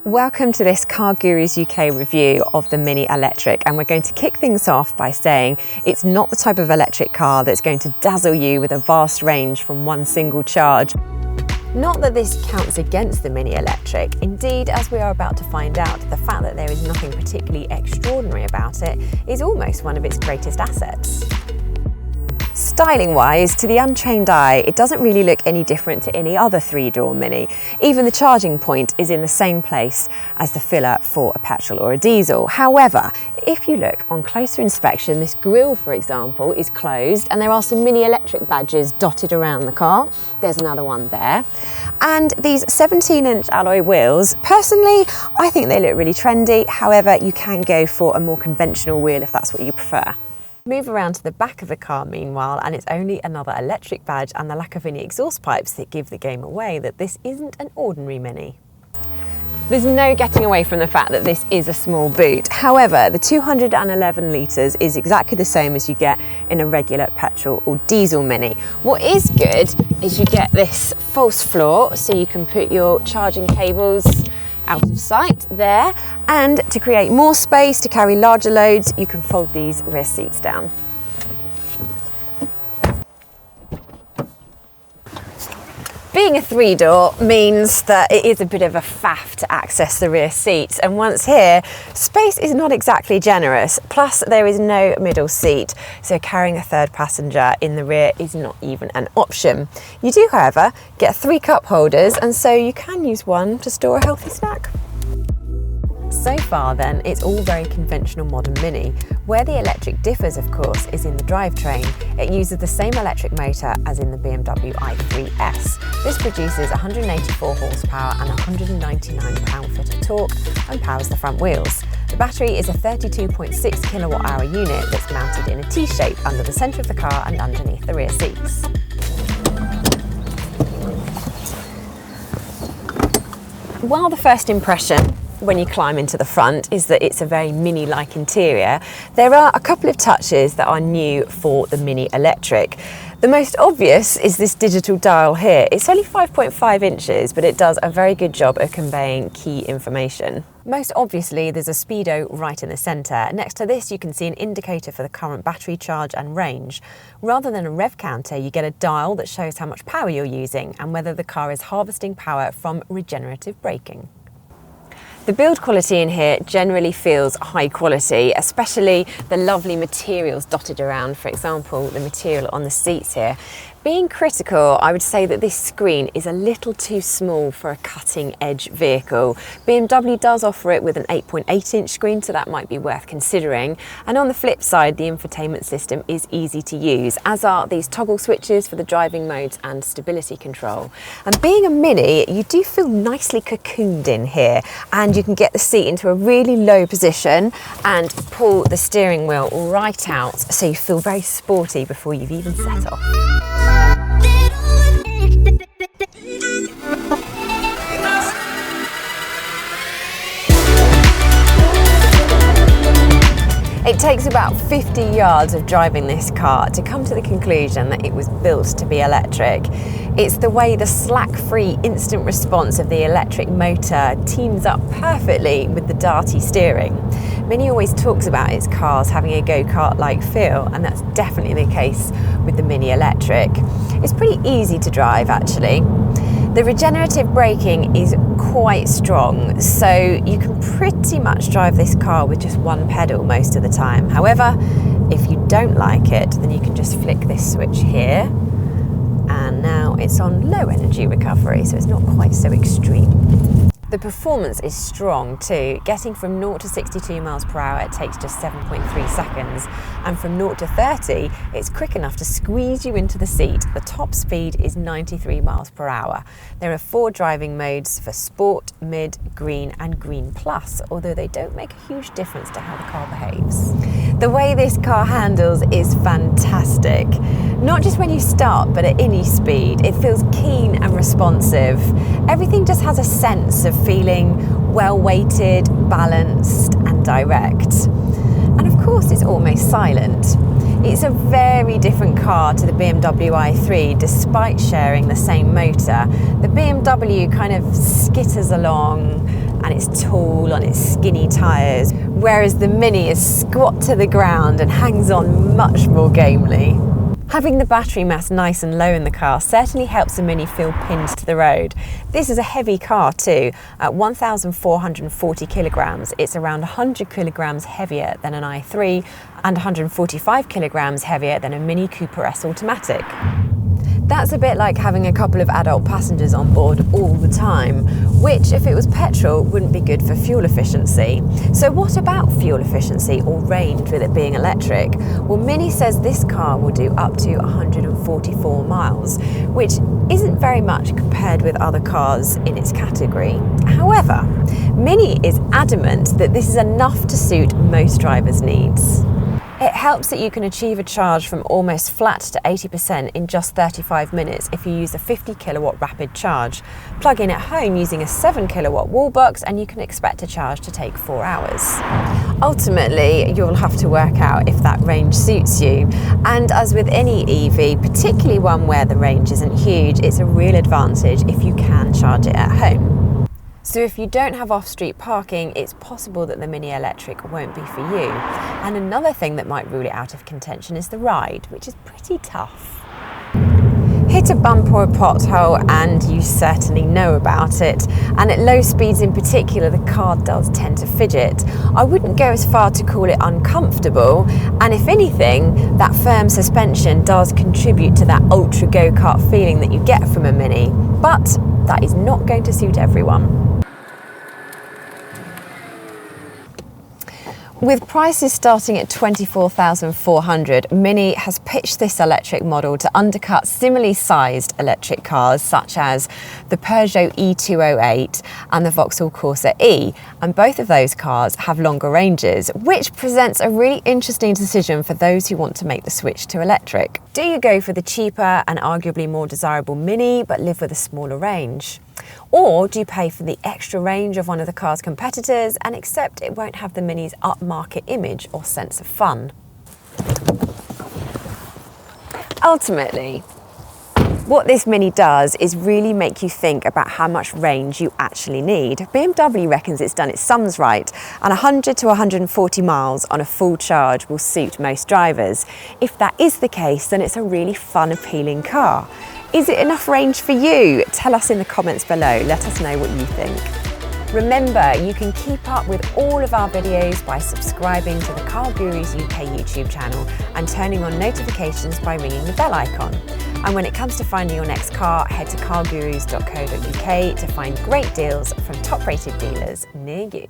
Welcome to this CarGurus UK review of the Mini Electric, and we're going to kick things off by saying it's not the type of electric car that's going to dazzle you with a vast range from one single charge. Not that this counts against the Mini Electric. Indeed, as we are about to find out, the fact that there is nothing particularly extraordinary about it is almost one of its greatest assets. Styling-wise, to the untrained eye, it doesn't really look any different to any other three-door Mini. Even the charging point is in the same place as the filler for a petrol or a diesel. However, if you look on closer inspection, this grille, for example, is closed and there are some Mini Electric badges dotted around the car. There's another one there. And these 17-inch alloy wheels, personally, I think they look really trendy. However, you can go for a more conventional wheel if that's what you prefer. Move around to the back of the car meanwhile, and it's only another electric badge and the lack of any exhaust pipes that give the game away that this isn't an ordinary Mini. There's no getting away from the fact that this is a small boot. However, the 211 litres is exactly the same as you get in a regular petrol or diesel Mini. What is good is you get this false floor, so you can put your charging cables out of sight there, and to create more space to carry larger loads, you can fold these rear seats down. Being a three-door means that it is a bit of a faff to access the rear seats, and once here, space is not exactly generous. Plus, there is no middle seat, so carrying a third passenger in the rear is not even an option. You do, however, get 3 cup holders, and so you can use one to store a healthy snack. So far then, it's all very conventional modern Mini. Where the electric differs, of course, is in the drivetrain. It uses the same electric motor as in the BMW i3S. This produces 184 horsepower and 199 pound-foot of torque and powers the front wheels. The battery is a 32.6 kilowatt-hour unit that's mounted in a T-shape under the centre of the car and underneath the rear seats. While the first impression when you climb into the front is that it's a very Mini-like interior, there are a couple of touches that are new for the Mini Electric. The most obvious is this digital dial here. It's only 5.5 inches, but it does a very good job of conveying key information. Most obviously, there's a speedo right in the centre. Next to this, you can see an indicator for the current battery charge and range. Rather than a rev counter, you get a dial that shows how much power you're using and whether the car is harvesting power from regenerative braking. The build quality in here generally feels high quality, especially the lovely materials dotted around, for example, the material on the seats here. Being critical, I would say that this screen is a little too small for a cutting-edge vehicle. BMW does offer it with an 8.8-inch screen, so that might be worth considering. And on the flip side, the infotainment system is easy to use, as are these toggle switches for the driving modes and stability control. And being a Mini, you do feel nicely cocooned in here, and you can get the seat into a really low position and pull the steering wheel right out, so you feel very sporty before you've even set off. It takes about 50 yards of driving this car to come to the conclusion that it was built to be electric. It's the way the slack-free instant response of the electric motor teams up perfectly with the darty steering. Mini always talks about its cars having a go-kart-like feel, and that's definitely the case with the Mini Electric. It's pretty easy to drive, actually. The regenerative braking is quite strong, so you can pretty much drive this car with just one pedal most of the time. However, if you don't like it, then you can just flick this switch here, and now it's on low energy recovery, so it's not quite so extreme. The performance is strong too. Getting from 0 to 62 miles per hour, it takes just 7.3 seconds. And from 0 to 30, it's quick enough to squeeze you into the seat. The top speed is 93 miles per hour. There are 4 driving modes for Sport, Mid, Green and Green Plus, although they don't make a huge difference to how the car behaves. The way this car handles is fantastic. Not just when you start, but at any speed. It feels keen and responsive. Everything just has a sense of feeling well-weighted, balanced and direct. And of course it's almost silent. It's a very different car to the BMW i3 despite sharing the same motor. The BMW kind of skitters along and it's tall on its skinny tyres, whereas the Mini is squat to the ground and hangs on much more gamely. Having the battery mass nice and low in the car certainly helps the Mini feel pinned to the road. This is a heavy car too. At 1,440 kilograms, it's around 100 kilograms heavier than an i3 and 145 kilograms heavier than a Mini Cooper S automatic. That's a bit like having a couple of adult passengers on board all the time, which, if it was petrol, wouldn't be good for fuel efficiency. So what about fuel efficiency or range with it being electric? Well, Mini says this car will do up to 144 miles, which isn't very much compared with other cars in its category. However, Mini is adamant that this is enough to suit most drivers' needs. It helps that you can achieve a charge from almost flat to 80% in just 35 minutes if you use a 50 kilowatt rapid charge. Plug in at home using a 7 kilowatt wall box and you can expect a charge to take 4 hours. Ultimately, you'll have to work out if that range suits you. And as with any EV, particularly one where the range isn't huge, it's a real advantage if you can charge it at home. So if you don't have off-street parking, it's possible that the Mini Electric won't be for you. And another thing that might rule it out of contention is the ride, which is pretty tough. Hit a bump or a pothole and you certainly know about it. And at low speeds in particular, the car does tend to fidget. I wouldn't go as far to call it uncomfortable. And if anything, that firm suspension does contribute to that ultra go-kart feeling that you get from a Mini. But that is not going to suit everyone. With prices starting at $24,400, Mini has pitched this electric model to undercut similarly sized electric cars such as the Peugeot E208 and the Vauxhall Corsa E, and both of those cars have longer ranges, which presents a really interesting decision for those who want to make the switch to electric. Do you go for the cheaper and arguably more desirable Mini but live with a smaller range? Or do you pay for the extra range of one of the car's competitors and accept it won't have the Mini's upmarket image or sense of fun? Ultimately, what this Mini does is really make you think about how much range you actually need. BMW reckons it's done its sums right, and 100 to 140 miles on a full charge will suit most drivers. If that is the case, then it's a really fun, appealing car. Is it enough range for you? Tell us in the comments below. Let us know what you think. Remember, you can keep up with all of our videos by subscribing to the CarGurus UK YouTube channel and turning on notifications by ringing the bell icon. And when it comes to finding your next car, head to cargurus.co.uk to find great deals from top-rated dealers near you.